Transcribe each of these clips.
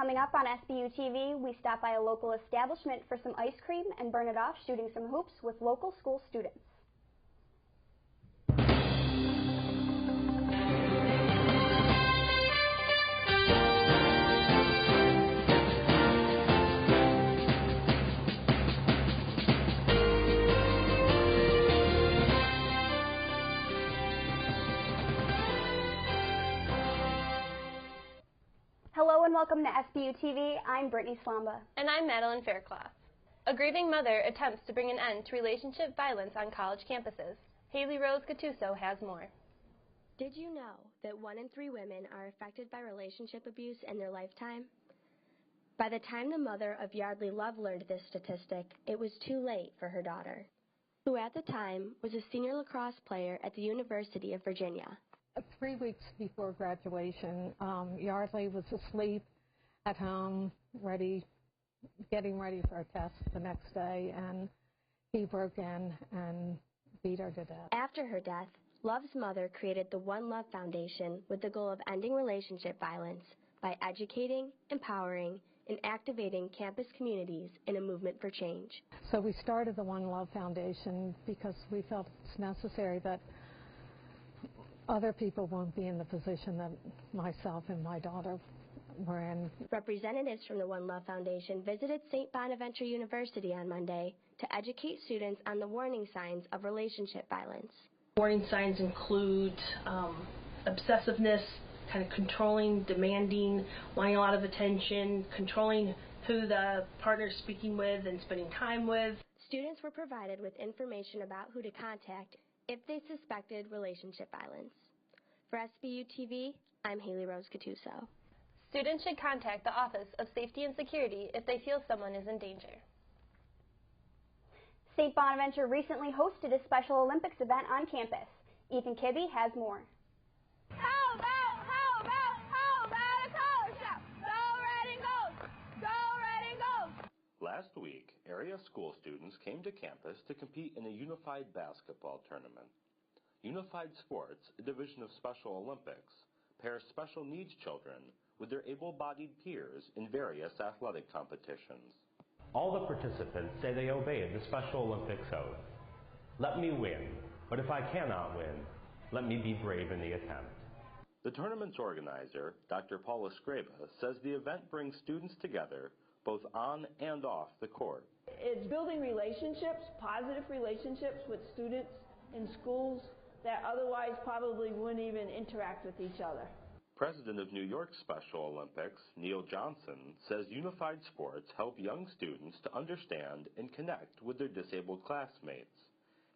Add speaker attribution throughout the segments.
Speaker 1: Coming up on SBU TV, we stop by a local establishment for some ice cream and burn it off shooting some hoops with local school students. Hello and welcome to SBU TV. I'm Brittany Slomba.
Speaker 2: And I'm Madeleine Faircloth. A grieving mother attempts to bring an end to relationship violence on college campuses. Hailey Gattuso has more.
Speaker 3: Did you know that 1 in 3 women are affected by relationship abuse in their lifetime? By the time the mother of Yardley Love learned this statistic, it was too late for her daughter, who at the time was a senior lacrosse player at the University of Virginia.
Speaker 4: 3 weeks before graduation, Yardley was asleep at home, getting ready for a test the next day, and he broke in and beat her to death.
Speaker 3: After her death, Love's mother created the One Love Foundation with the goal of ending relationship violence by educating, empowering, and activating campus communities in a movement for change.
Speaker 4: So we started the One Love Foundation because we felt it's necessary that other people won't be in the position that myself and my daughter were in.
Speaker 3: Representatives from the One Love Foundation visited St. Bonaventure University on Monday to educate students on the warning signs of relationship violence.
Speaker 5: Warning signs include obsessiveness, kind of controlling, demanding, wanting a lot of attention, controlling who the partner's speaking with and spending time with.
Speaker 3: Students were provided with information about who to contact if they suspected relationship violence. For SBU TV, I'm Hailey Gattuso.
Speaker 2: Students should contact the Office of Safety and Security if they feel someone is in danger.
Speaker 1: St. Bonaventure recently hosted a Special Olympics event on campus. Ethan Kibbe has more.
Speaker 6: How about a color shop? Go Red and Gold! Go Red and Gold!
Speaker 7: Last week, area school students came to campus to compete in a unified basketball tournament. Unified Sports, a division of Special Olympics, pairs special needs children with their able-bodied peers in various athletic competitions.
Speaker 8: All the participants say they obeyed the Special Olympics oath. Let me win, but if I cannot win, let me be brave in the attempt.
Speaker 7: The tournament's organizer, Dr. Paula Skreba, says the event brings students together both on and off the court.
Speaker 9: It's building relationships, positive relationships with students in schools that otherwise probably wouldn't even interact with each other.
Speaker 7: President of New York Special Olympics, Neil Johnson, says unified sports help young students to understand and connect with their disabled classmates.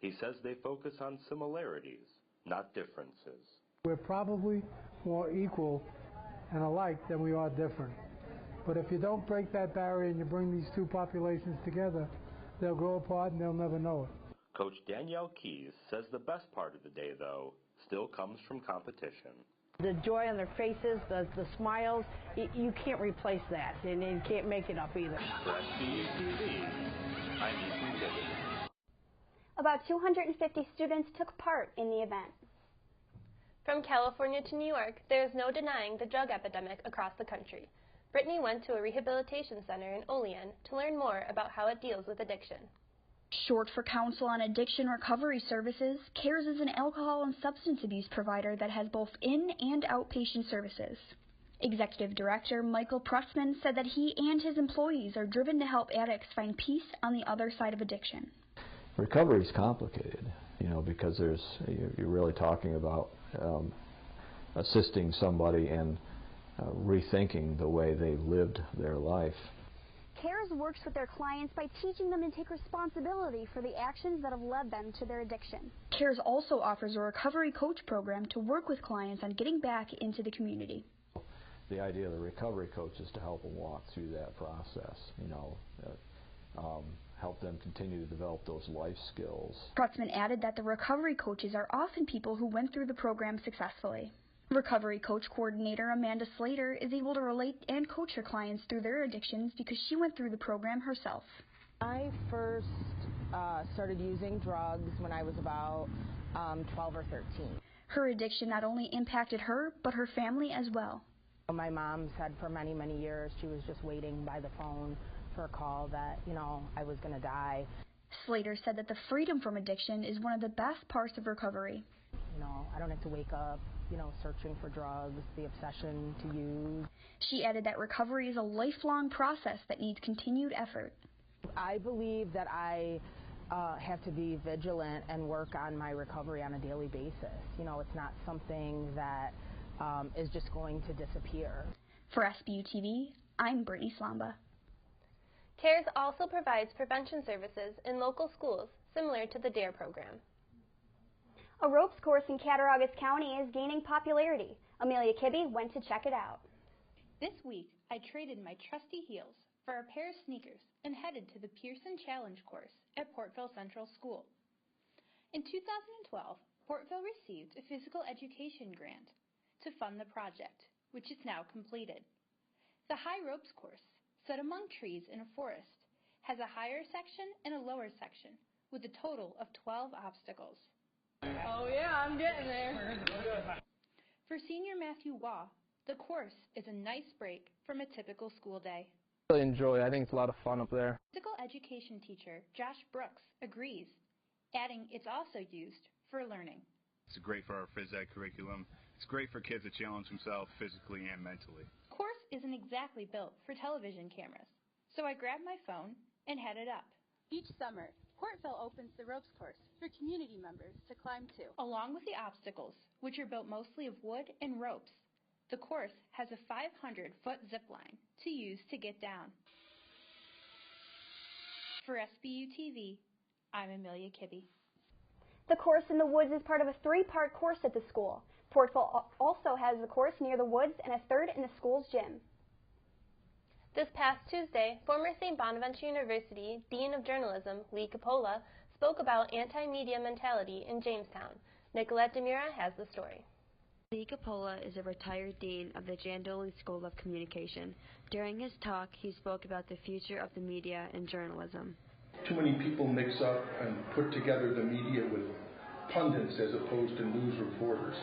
Speaker 7: He says they focus on similarities, not differences.
Speaker 10: We're probably more equal and alike than we are different. But if you don't break that barrier and you bring these two populations together, they'll grow apart and they'll never know it.
Speaker 7: Coach Danielle Keys says the best part of the day, though, still comes from competition.
Speaker 11: The joy on their faces, the smiles, you can't replace that, and you can't make it up either.
Speaker 7: For SBU TV, I'm Ethan Kibbe.
Speaker 1: About 250 students took part in the event.
Speaker 2: From California to New York, there is no denying the drug epidemic across the country. Brittany went to a rehabilitation center in Olean to learn more about how it deals with addiction.
Speaker 12: Short for Council on Addiction Recovery Services, CARES is an alcohol and substance abuse provider that has both in- and outpatient services. Executive Director Michael Pressman said that he and his employees are driven to help addicts find peace on the other side of addiction.
Speaker 13: Recovery is complicated, because you're really talking about assisting somebody in rethinking the way they've lived their life.
Speaker 12: CARES works with their clients by teaching them to take responsibility for the actions that have led them to their addiction. CARES also offers a recovery coach program to work with clients on getting back into the community.
Speaker 13: The idea of the recovery coach is to help them walk through that process, help them continue to develop those life skills.
Speaker 12: Pressman added that the recovery coaches are often people who went through the program successfully. Recovery coach coordinator Amanda Slater is able to relate and coach her clients through their addictions because she went through the program herself.
Speaker 14: I first started using drugs when I was about 12 or 13.
Speaker 12: Her addiction not only impacted her, but her family as well.
Speaker 14: My mom said for many, many years she was just waiting by the phone for a call that, I was going to die.
Speaker 12: Slater said that the freedom from addiction is one of the best parts of recovery.
Speaker 14: I don't have to wake up, searching for drugs, the obsession to use.
Speaker 12: She added that recovery is a lifelong process that needs continued effort.
Speaker 14: I believe that I have to be vigilant and work on my recovery on a daily basis. It's not something that is just going to disappear.
Speaker 12: For SBU TV, I'm Brittany Slomba.
Speaker 2: CARES also provides prevention services in local schools, similar to the DARE program.
Speaker 1: A ropes course in Cattaraugus County is gaining popularity. Amelia Kibbe went to check it out.
Speaker 15: This week, I traded my trusty heels for a pair of sneakers and headed to the Pierson Challenge course at Portville Central School. In 2012, Portville received a physical education grant to fund the project, which is now completed. The high ropes course, set among trees in a forest, has a higher section and a lower section with a total of 12 obstacles.
Speaker 6: Oh yeah, I'm getting there.
Speaker 15: For senior Matthew Waugh, the course is a nice break from a typical school day.
Speaker 16: I really enjoy it. I think it's a lot of fun up there.
Speaker 15: Physical education teacher Josh Brooks agrees, adding it's also used for learning.
Speaker 17: It's great for our phys ed curriculum. It's great for kids to challenge themselves physically and mentally.
Speaker 15: The course isn't exactly built for television cameras, so I grabbed my phone and headed up.
Speaker 18: Each summer, Portville opens the ropes course for community members to climb to.
Speaker 15: Along with the obstacles, which are built mostly of wood and ropes, the course has a 500-foot zip line to use to get down. For SBU TV, I'm Amelia Kibbe.
Speaker 1: The course in the woods is part of a 3-part course at the school. Portville also has a course near the woods and a third in the school's gym.
Speaker 2: This past Tuesday, former St. Bonaventure University Dean of Journalism, Lee Coppola, spoke about anti-media mentality in Jamestown. Nicolette DiMura has the story.
Speaker 19: Lee Coppola is a retired dean of the Jandoli School of Communication. During his talk, he spoke about the future of the media and journalism.
Speaker 20: Too many people mix up and put together the media with pundits as opposed to news reporters.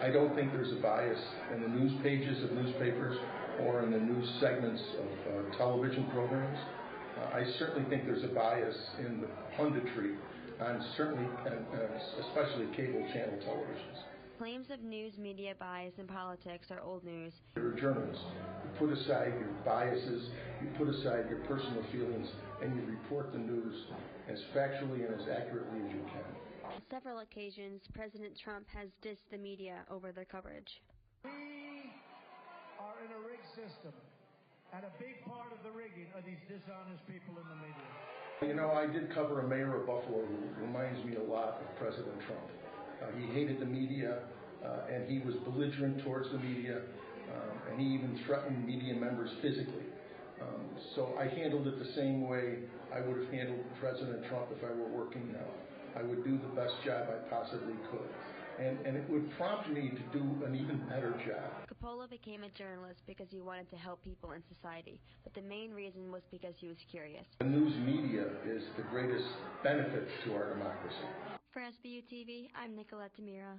Speaker 20: I don't think there's a bias in the news pages of newspapers or in the news segments of television programs. I certainly think there's a bias in the punditry on especially cable channel televisions.
Speaker 19: Claims of news media bias in politics are old news.
Speaker 20: You're a journalist. You put aside your biases, you put aside your personal feelings, and you report the news as factually and as accurately as you can.
Speaker 19: On several occasions, President Trump has dissed the media over their coverage.
Speaker 21: We are in a rigged system, and a big part of the rigging are these dishonest people in the media.
Speaker 20: I did cover a mayor of Buffalo who reminds me a lot of President Trump. He hated the media, and he was belligerent towards the media, and he even threatened media members physically. So I handled it the same way I would have handled President Trump if I were working now. I would do the best job I possibly could. And it would prompt me to do an even better job.
Speaker 19: Coppola became a journalist because he wanted to help people in society, but the main reason was because he was curious.
Speaker 20: The news media is the greatest benefit to our democracy.
Speaker 19: For SBU TV, I'm Nicolette DiMura.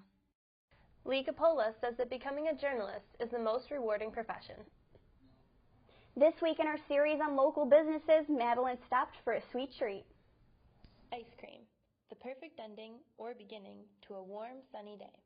Speaker 2: Lee Coppola says that becoming a journalist is the most rewarding profession.
Speaker 1: This week in our series on local businesses, Madeleine stopped for a sweet treat.
Speaker 2: Ice cream, the perfect ending or beginning to a warm, sunny day.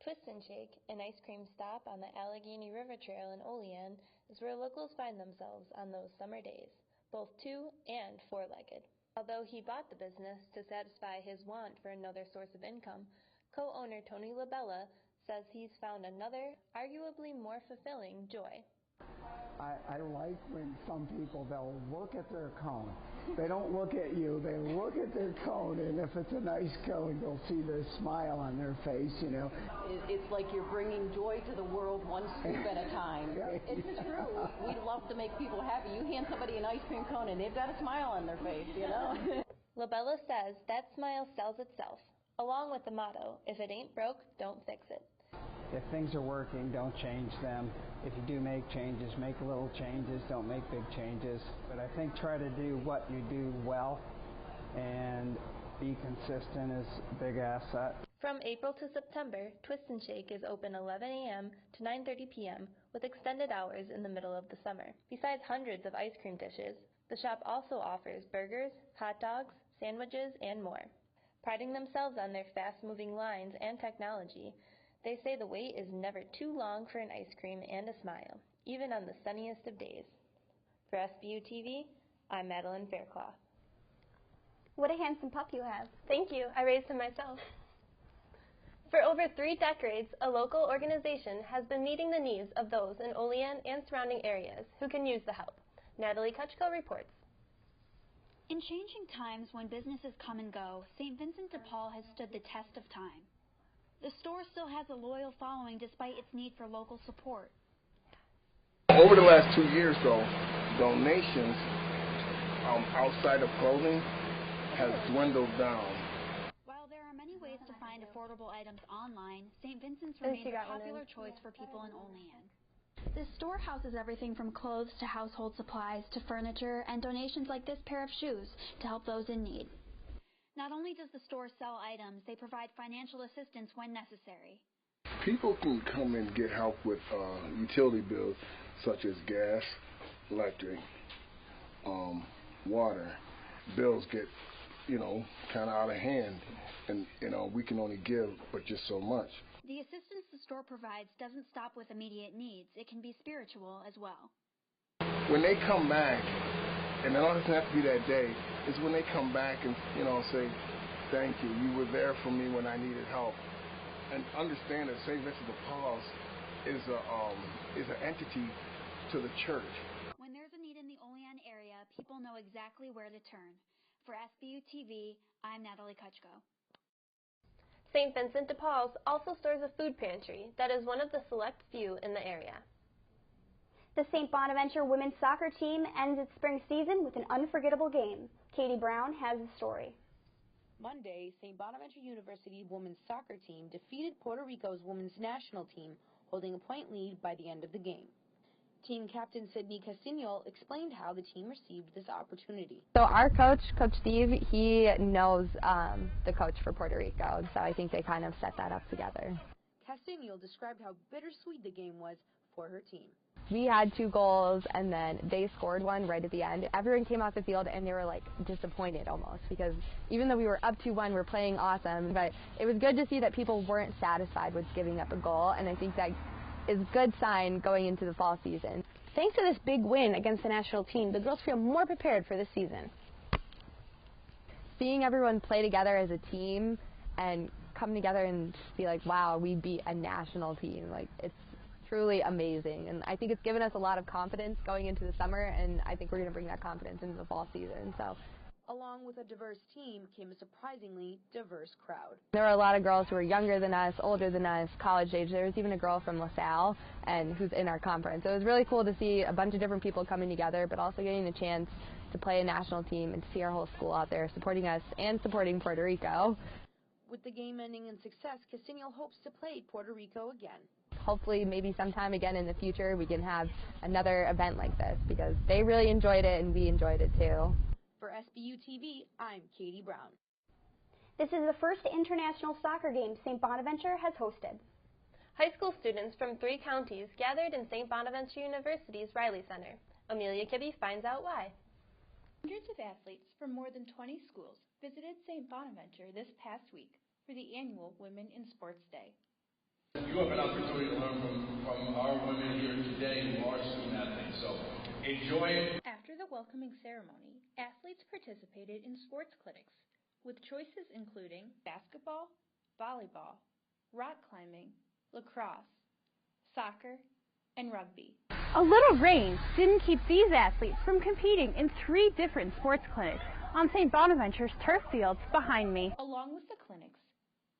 Speaker 2: Twist and Shake, an ice cream stop on the Allegheny River Trail in Olean, is where locals find themselves on those summer days, both 2- and 4-legged. Although he bought the business to satisfy his want for another source of income, co-owner Tony LaBella says he's found another, arguably more fulfilling, joy.
Speaker 22: I like when some people, they'll look at their cone. They don't look at you, they look at their cone, and if it's a nice cone, you'll see the smile on their face,
Speaker 23: It's like you're bringing joy to the world one scoop at a time. It's true. We love to make people happy. You hand somebody an ice cream cone and they've got a smile on their face,
Speaker 2: LaBella says that smile sells itself, along with the motto, if it ain't broke, don't fix it.
Speaker 22: If things are working, don't change them. If you do make changes, make little changes, don't make big changes. But I think try to do what you do well and be consistent is a big asset.
Speaker 2: From April to September, Twist and Shake is open 11 a.m. to 9:30 p.m. with extended hours in the middle of the summer. Besides hundreds of ice cream dishes, the shop also offers burgers, hot dogs, sandwiches, and more. Priding themselves on their fast-moving lines and technology, they say the wait is never too long for an ice cream and a smile, even on the sunniest of days. For SBU TV, I'm Madeleine Faircloth.
Speaker 1: What a handsome pup you have.
Speaker 3: Thank you. I raised him myself. For over 3 decades, a local organization has been meeting the needs of those in Olean and surrounding areas who can use the help. Natalie Kucko reports.
Speaker 12: In changing times when businesses come and go, St. Vincent de Paul has stood the test of time. The store still has a loyal following despite its need for local support.
Speaker 4: Over the last 2 years, though, donations outside of clothing has dwindled down.
Speaker 12: While there are many ways to find affordable items online, St. Vincent's remains a popular choice for people in Olean. This store houses everything from clothes to household supplies to furniture and donations like this pair of shoes to help those in need. Not only does the store sell items, they provide financial assistance when necessary.
Speaker 4: People can come and get help with utility bills such as gas, electric, water. Bills get, kind of out of hand, and we can only give but just so much.
Speaker 12: The assistance the store provides doesn't stop with immediate needs. It can be spiritual as well.
Speaker 4: When they come back, and it doesn't have to be that day, is when they come back and, say, thank you. You were there for me when I needed help. And understand that St. Vincent de Paul is an entity to the church.
Speaker 12: When there's a need in the Olean area, people know exactly where to turn. For SBU TV, I'm Natalie Kucko.
Speaker 3: St. Vincent de Paul's also stores a food pantry that is one of the select few in the area.
Speaker 1: The St. Bonaventure women's soccer team ends its spring season with an unforgettable game. Catie Brown has the story.
Speaker 5: Monday, St. Bonaventure University women's soccer team defeated Puerto Rico's women's national team, holding a point lead by the end of the game. Team captain Sydney Castignol explained how the team received this opportunity.
Speaker 24: So our coach, Coach Steve, he knows the coach for Puerto Rico, so I think they kind of set that up together.
Speaker 5: Castignol described how bittersweet the game was for her team.
Speaker 24: We had 2 goals, and then they scored one right at the end. Everyone came off the field, and they were, disappointed almost, because even though we were up 2-1, we're playing awesome, but it was good to see that people weren't satisfied with giving up a goal, and I think that is a good sign going into the fall season.
Speaker 25: Thanks to this big win against the national team, the girls feel more prepared for this season.
Speaker 24: Seeing everyone play together as a team and come together and be like, wow, we beat a national team, it's truly amazing. And I think it's given us a lot of confidence going into the summer, and I think we're going to bring that confidence into the fall season. So,
Speaker 5: along with a diverse team came a surprisingly diverse crowd.
Speaker 24: There were a lot of girls who were younger than us, older than us, college age. There was even a girl from LaSalle who's in our conference. So it was really cool to see a bunch of different people coming together, but also getting the chance to play a national team and to see our whole school out there supporting us and supporting Puerto Rico.
Speaker 5: With the game ending in success, Castignol hopes to play Puerto Rico again.
Speaker 24: Hopefully, maybe sometime again in the future, we can have another event like this, because they really enjoyed it and we enjoyed it too.
Speaker 5: For SBU TV, I'm Catie Brown.
Speaker 1: This is the first international soccer game St. Bonaventure has hosted.
Speaker 3: High school students from 3 counties gathered in St. Bonaventure University's Riley Center. Amelia Kibbe finds out why.
Speaker 18: Hundreds of athletes from more than 20 schools visited St. Bonaventure this past week for the annual Women in Sports Day.
Speaker 26: You have an opportunity to learn from our women here today who are student athletes, so enjoy it.
Speaker 18: After the welcoming ceremony, athletes participated in sports clinics, with choices including basketball, volleyball, rock climbing, lacrosse, soccer, and rugby.
Speaker 15: A little rain didn't keep these athletes from competing in 3 different sports clinics on St. Bonaventure's turf fields behind me.
Speaker 18: Along with the clinics,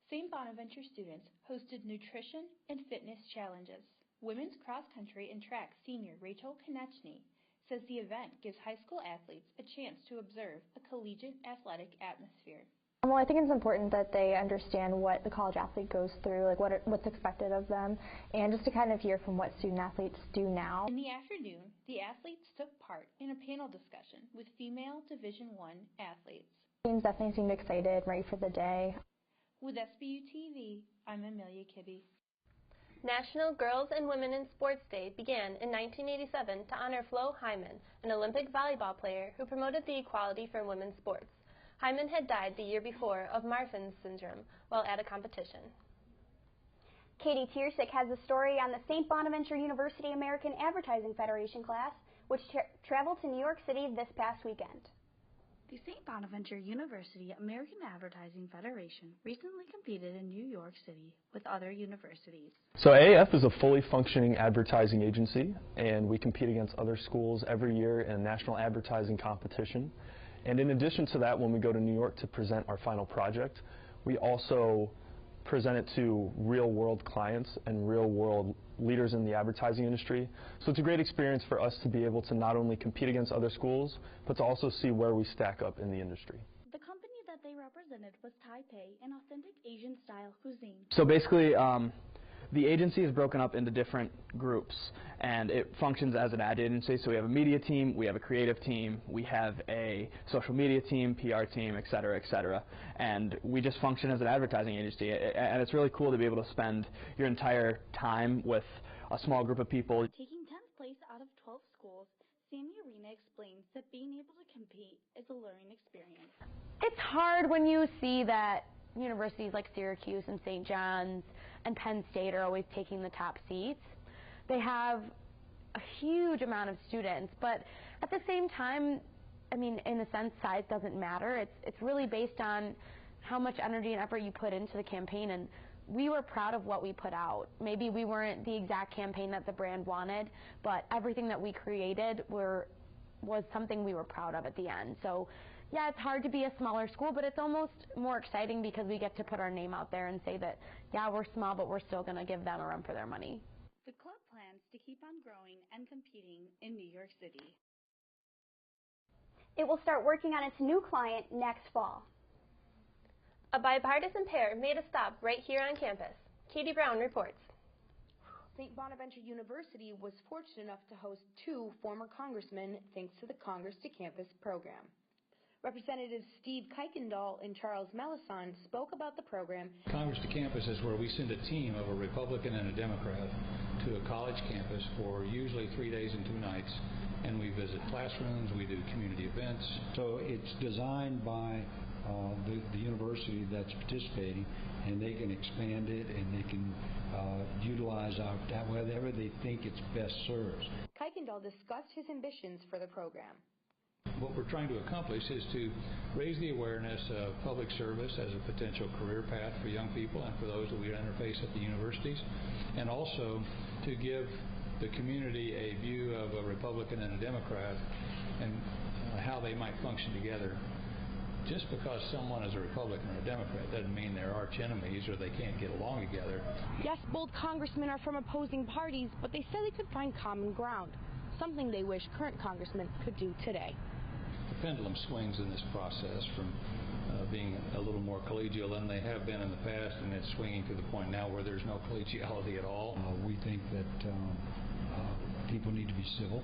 Speaker 18: St. Bonaventure students hosted nutrition and fitness challenges. Women's cross-country and track senior Rachel Konechny says the event gives high school athletes a chance to observe a collegiate athletic atmosphere.
Speaker 27: Well, I think it's important that they understand what the college athlete goes through, what's expected of them, and just to kind of hear from what student athletes do now.
Speaker 18: In the afternoon, the athletes took part in a panel discussion with female Division I athletes.
Speaker 27: Teams definitely seemed excited, ready for the day.
Speaker 18: With SBU TV, I'm Amelia Kibbe.
Speaker 3: National Girls and Women in Sports Day began in 1987 to honor Flo Hyman, an Olympic volleyball player who promoted the equality for women's sports. Hyman had died the year before of Marfan's syndrome while at a competition.
Speaker 1: Catie Tercek has a story on the St. Bonaventure University American Advertising Federation class, which traveled to New York City this past weekend.
Speaker 7: The St. Bonaventure University American Advertising Federation recently competed in New York City with other universities.
Speaker 8: So AAF is a fully functioning advertising agency, and we compete against other schools every year in a national advertising competition. And in addition to that, when we go to New York to present our final project, we also present it to real-world clients and real-world leaders in the advertising industry. So it's a great experience for us to be able to not only compete against other schools, but to also see where we stack up in the industry.
Speaker 7: The company that they represented was Taipei, an authentic Asian-style cuisine.
Speaker 9: So basically, the agency is broken up into different groups, and it functions as an ad agency. So we have a media team, we have a creative team, we have a social media team, PR team, et cetera, and we just function as an advertising agency. And it's really cool to be able to spend your entire time with a small group of people.
Speaker 7: Taking 10th place out of 12 schools, Sammy Arena explains that being able to compete is a learning experience.
Speaker 24: It's hard when you see that universities like Syracuse and St. John's and Penn State are always taking the top seats. They have a huge amount of students, but at the same time, I mean, in a sense, size doesn't matter. It's really based on how much energy and effort you put into the campaign, and we were proud of what we put out. Maybe we weren't the exact campaign that the brand wanted, but everything that we created was something we were proud of at the end. So yeah, it's hard to be a smaller school, but it's almost more exciting because we get to put our name out there and say that, yeah, we're small, but we're still going to give them a run for their money.
Speaker 7: The club plans to keep on growing and competing in New York City.
Speaker 1: It will start working on its new client next fall.
Speaker 3: A bipartisan pair made a stop right here on campus. Katie Brown reports.
Speaker 5: St. Bonaventure University was fortunate enough to host two former congressmen thanks to the Congress to Campus program. Representatives Steve Kuykendall and Charles Melisson spoke about the program.
Speaker 10: Congress to Campus is where we send a team of a Republican and a Democrat to a college campus for usually 3 days and 2 nights, and we visit classrooms, we do community events.
Speaker 11: So it's designed by the university that's participating, and they can expand it and they can utilize whatever they think it's best serves.
Speaker 5: Kuykendall discussed his ambitions for the program.
Speaker 10: What we're trying to accomplish is to raise the awareness of public service as a potential career path for young people and for those that we interface at the universities, and also to give the community a view of a Republican and a Democrat and how they might function together. Just because someone is a Republican or a Democrat doesn't mean they're arch enemies or they can't get along together.
Speaker 13: Yes, both congressmen are from opposing parties, but they said they could find common ground, something they wish current congressmen could do today.
Speaker 10: The pendulum swings in this process from being a little more collegial than they have been in the past, and it's swinging to the point now where there's no collegiality at all.
Speaker 11: We think that people need to be civil.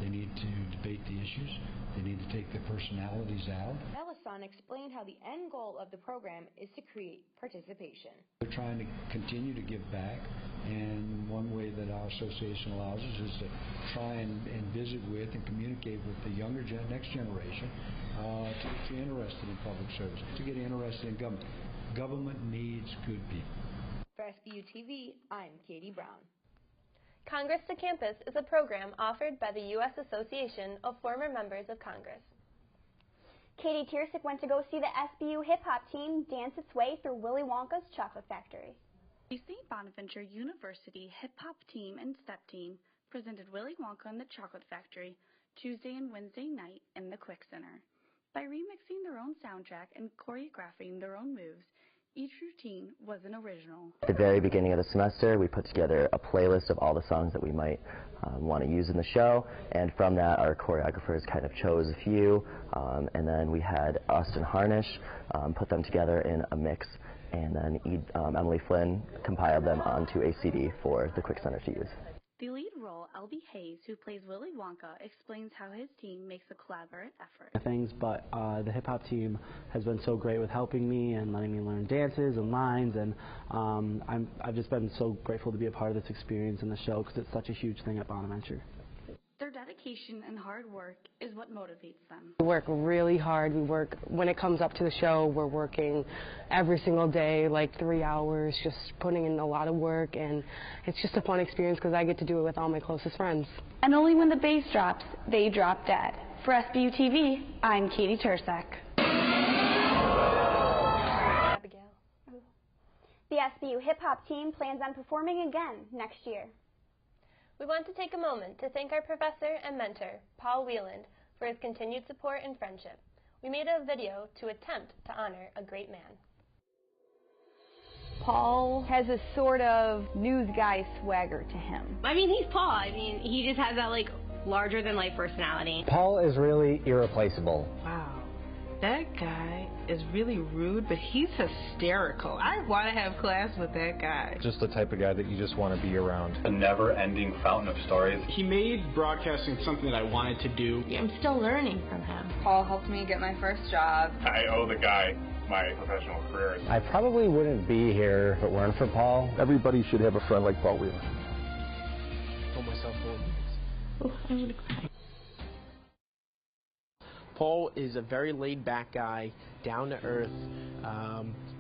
Speaker 11: They need to debate the issues. They need to take their personalities out.
Speaker 5: Melisson explained how the end goal of the program is to create participation.
Speaker 11: We're trying to continue to give back, and one way that our association allows us is to try and visit with and communicate with the younger next generation to get interested in public service, to get interested in government. Government needs good people.
Speaker 5: For SBU TV, I'm Katie Brown.
Speaker 3: Congress to Campus is a program offered by the U.S. Association of Former Members of Congress.
Speaker 1: Catie Tercek went to go see the SBU hip-hop team dance its way through Willy Wonka's chocolate factory.
Speaker 7: The St. Bonaventure University hip-hop team and step team presented Willy Wonka and the Chocolate Factory Tuesday and Wednesday night in the Quick Center. By remixing their own soundtrack and choreographing their own moves, each routine was an original.
Speaker 14: At the very beginning of the semester, we put together a playlist of all the songs that we might want to use in the show, and from that our choreographers kind of chose a few, and then we had Austin Harnish put them together in a mix, and then Emily Flynn compiled them onto a CD for the Quick Center to use.
Speaker 7: The lead role, L.B. Hayes, who plays Willy Wonka, explains how his team makes a collaborative effort.
Speaker 6: But the hip-hop team has been so great with helping me and letting me learn dances and lines, and I've just been so grateful to be a part of this experience in the show because it's such a huge thing at Bonaventure.
Speaker 7: Their dedication and hard work is what motivates them.
Speaker 16: We work really hard. When it comes up to the show, we're working every single day, like 3 hours, just putting in a lot of work, and it's just a fun experience because I get to do it with all my closest friends.
Speaker 7: And only when the bass drops, they drop dead. For SBU TV, I'm Catie Tercek.
Speaker 1: The SBU hip-hop team plans on performing again next year.
Speaker 3: We want to take a moment to thank our professor and mentor, Paul Wieland, for his continued support and friendship. We made a video to attempt to honor a great man.
Speaker 24: Paul has a sort of news guy swagger to him.
Speaker 17: I mean, he's Paul. I mean, he just has that, like, larger-than-life personality.
Speaker 19: Paul is really irreplaceable.
Speaker 20: Wow. That guy is really rude, but he's hysterical. I want to have class with that guy.
Speaker 21: Just the type of guy that you just want to be around.
Speaker 23: A never-ending fountain of stories.
Speaker 28: He made broadcasting something that I wanted to do.
Speaker 17: I'm still learning from him.
Speaker 29: Paul helped me get my first job.
Speaker 23: I owe the guy my professional career.
Speaker 19: I probably wouldn't be here if it weren't for Paul.
Speaker 30: Everybody should have a friend like Paul Wheeler.
Speaker 28: I told myself
Speaker 17: I'm going to cry.
Speaker 31: Paul is a very laid-back guy, down to earth.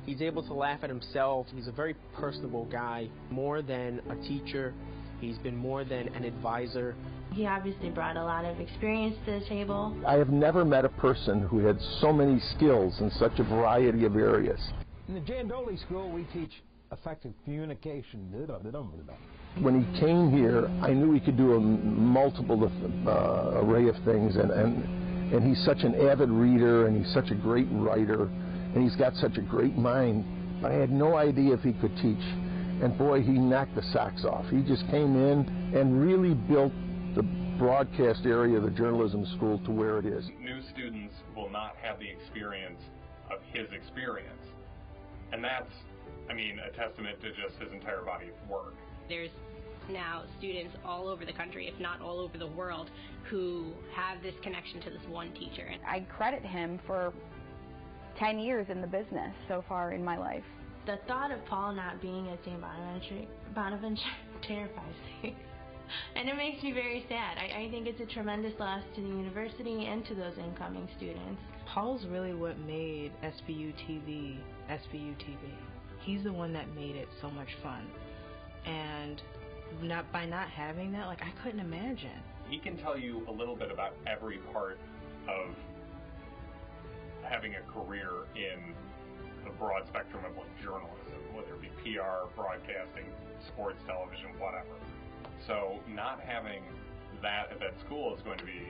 Speaker 31: He's able to laugh at himself. He's a very personable guy, more than a teacher. He's been more than an advisor.
Speaker 17: He obviously brought a lot of experience to the table.
Speaker 30: I have never met a person who had so many skills in such a variety of areas.
Speaker 32: In the Jandoli School, we teach effective communication.
Speaker 30: When he came here, I knew he could do a multiple array of things, and he's such an avid reader, and he's such a great writer, and he's got such a great mind. I had no idea if he could teach, and boy, he knocked the socks off. He just came in and really built the broadcast area of the journalism school to where it is.
Speaker 23: New students will not have the experience of his experience, and that's, I mean, a testament to just his entire body of work.
Speaker 17: There's now students all over the country, if not all over the world, who have this connection to this one teacher.
Speaker 24: I credit him for 10 years in the business so far in my life.
Speaker 17: The thought of Paul not being at St. Bonaventure terrifies me. And it makes me very sad. I think it's a tremendous loss to the university and to those incoming students.
Speaker 20: Paul's really what made SBU TV SBU TV. He's the one that made it so much fun. And by not having that, like, I couldn't imagine.
Speaker 23: He can tell you a little bit about every part of having a career in the broad spectrum of, like, journalism, whether it be PR, broadcasting, sports, television, whatever. So not having that at that school is going to be,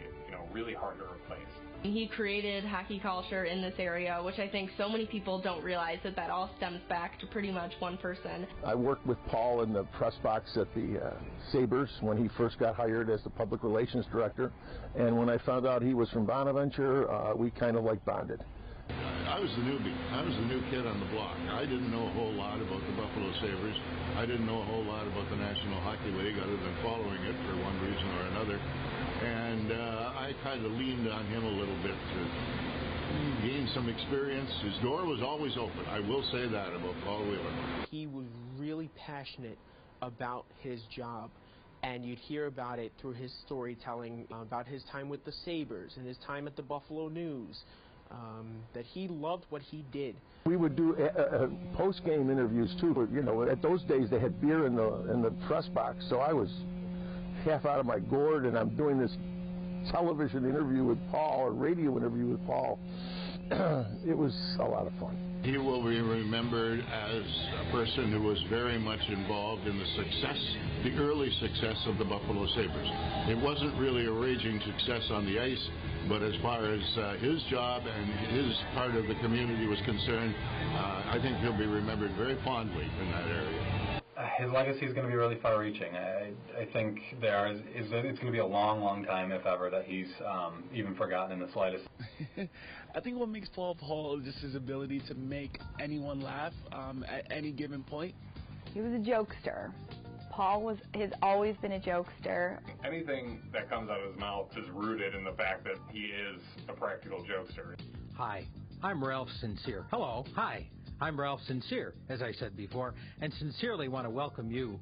Speaker 23: really hard to replace.
Speaker 17: He created hockey culture in this area, which I think so many people don't realize that all stems back to pretty much one person.
Speaker 30: I worked with Paul in the press box at the Sabres when he first got hired as the public relations director, and when I found out he was from Bonaventure, we kind of like bonded.
Speaker 33: I was the newbie. I was the new kid on the block. I didn't know a whole lot about the Buffalo Sabres. I didn't know a whole lot about the National Hockey League other than following it for one reason or another. And I kind of leaned on him a little bit to gain some experience. His door was always open. I will say that about Paul Wheeler.
Speaker 31: He was really passionate about his job, and you'd hear about it through his storytelling about his time with the Sabres and his time at the Buffalo News. That he loved what he did.
Speaker 30: We would do post-game interviews too. But, at those days they had beer in the press box, so I was half out of my gourd, and I'm doing this television interview with Paul, or radio interview with Paul. It was a lot of fun.
Speaker 33: He will be remembered as a person who was very much involved in the early success of the Buffalo Sabres. It wasn't really a raging success on the ice, but as far as his job and his part of the community was concerned, I think he'll be remembered very fondly in that area.
Speaker 23: His legacy is going to be really far-reaching. I think it's going to be a long, long time, if ever, that he's even forgotten in the slightest.
Speaker 34: I think what makes Paul is just his ability to make anyone laugh at any given point.
Speaker 24: He was a jokester.
Speaker 2: Paul has always been a jokester.
Speaker 23: Anything that comes out of his mouth is rooted in the fact that he is a practical jokester.
Speaker 4: Hi, I'm Ralph Sincere. Hello, hi, I'm Ralph Sincere, as I said before, and sincerely want to welcome you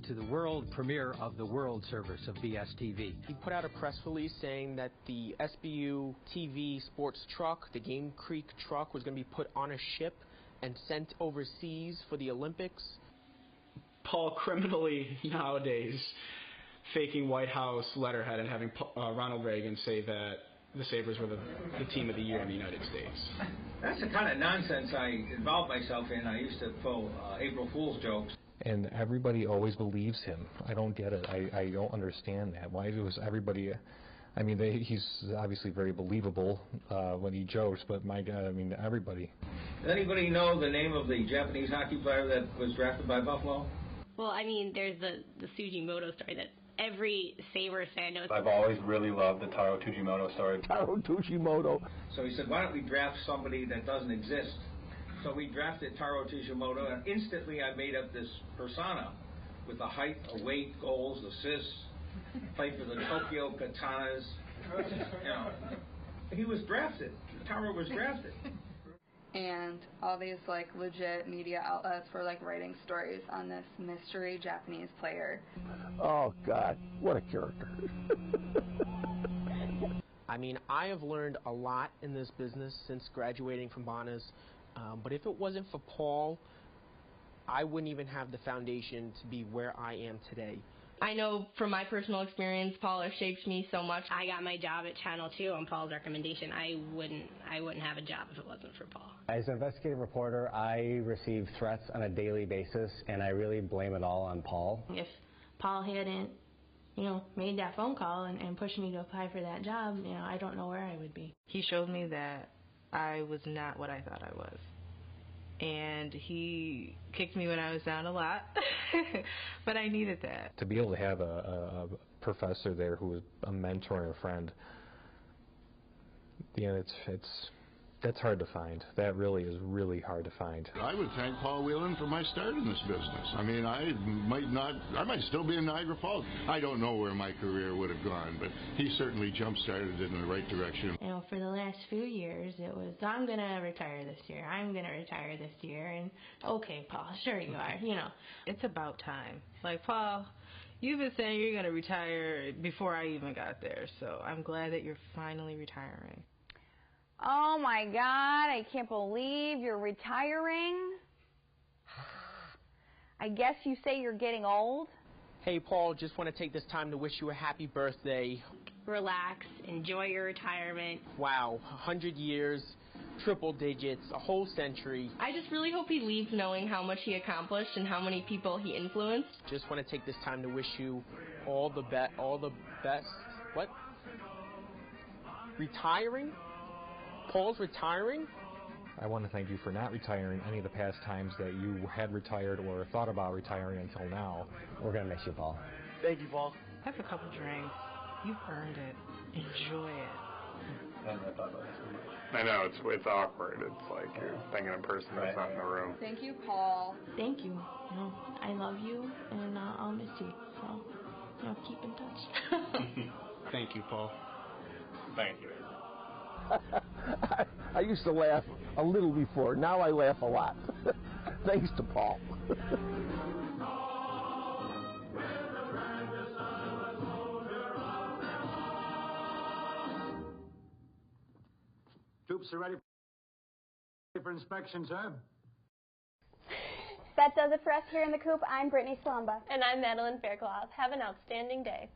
Speaker 4: to the world premiere of the World Service of BSTV.
Speaker 31: He put out a press release saying that the SBU TV sports truck, the Game Creek truck, was going to be put on a ship and sent overseas for the Olympics.
Speaker 28: Paul criminally nowadays faking White House letterhead and having Ronald Reagan say that the Sabres were the team of the year in the United States.
Speaker 8: That's the kind of nonsense I involved myself in. I used to pull April Fool's jokes.
Speaker 21: And everybody always believes him. I don't get it. I don't understand that. Why was everybody... I mean, he's obviously very believable when he jokes, but my God, I mean, everybody.
Speaker 8: Does anybody know the name of the Japanese hockey player that was drafted by Buffalo?
Speaker 9: Well, I mean, there's the Tsujimoto story that every Sabres fan knows.
Speaker 21: I've always really loved the Taro Tsujimoto story.
Speaker 30: Taro Tsujimoto.
Speaker 8: So he said, why don't we draft somebody that doesn't exist? So we drafted Taro Tsujimoto, and instantly I made up this persona with the height, the weight, goals, assists, played for the Tokyo Katanas. You know, he was drafted. Taro was drafted.
Speaker 29: And all these like legit media outlets were like writing stories on this mystery Japanese player.
Speaker 30: Oh God, what a character.
Speaker 31: I mean, I have learned a lot in this business since graduating from Bonas. But if it wasn't for Paul, I wouldn't even have the foundation to be where I am today.
Speaker 3: I know from my personal experience, Paul has shaped me so much. I got my job at Channel 2 on Paul's recommendation. I wouldn't have a job if it wasn't for Paul.
Speaker 19: As an investigative reporter, I receive threats on a daily basis, and I really blame it all on Paul.
Speaker 17: If Paul hadn't, made that phone call and pushed me to apply for that job, I don't know where I would be.
Speaker 20: He showed me that I was not what I thought I was. And he kicked me when I was down a lot, but I needed that.
Speaker 21: To be able to have a professor there who was a mentor and a friend, that's hard to find. That really is really hard to find.
Speaker 33: I would thank Paul Wieland for my start in this business. I mean, I might still be in Niagara Falls. I don't know where my career would have gone, but he certainly jump-started it in the right direction.
Speaker 17: For the last few years, it was, I'm going to retire this year. I'm going to retire this year. And, okay, Paul, sure you are,
Speaker 20: It's about time. Like, Paul, you've been saying you're going to retire before I even got there, so I'm glad that you're finally retiring.
Speaker 1: Oh my God, I can't believe you're retiring. I guess you say you're getting old.
Speaker 31: Hey Paul, just want to take this time to wish you a happy birthday.
Speaker 3: Relax, enjoy your retirement.
Speaker 31: Wow, 100 years, triple digits, a whole century.
Speaker 3: I just really hope he leaves knowing how much he accomplished and how many people he influenced.
Speaker 31: Just want to take this time to wish you all the best. What? Retiring? Paul's retiring?
Speaker 21: I want to thank you for not retiring any of the past times that you had retired or thought about retiring until now.
Speaker 19: We're going to miss you, Paul.
Speaker 31: Thank you, Paul.
Speaker 20: Have a couple drinks. You've earned it. Enjoy it.
Speaker 23: I know, it's awkward. It's like you're thinking a person that's not in the room.
Speaker 29: Thank you, Paul.
Speaker 17: Thank you. I love you, and I'll miss you. So, keep in touch.
Speaker 28: Thank you, Paul.
Speaker 23: Thank you.
Speaker 30: I used to laugh a little before. Now I laugh a lot. Thanks to Paul.
Speaker 10: Troops are ready for inspection, sir.
Speaker 1: That does it for us here in the coop. I'm Brittany Slomba.
Speaker 3: And I'm Madeleine Faircloth. Have an outstanding day.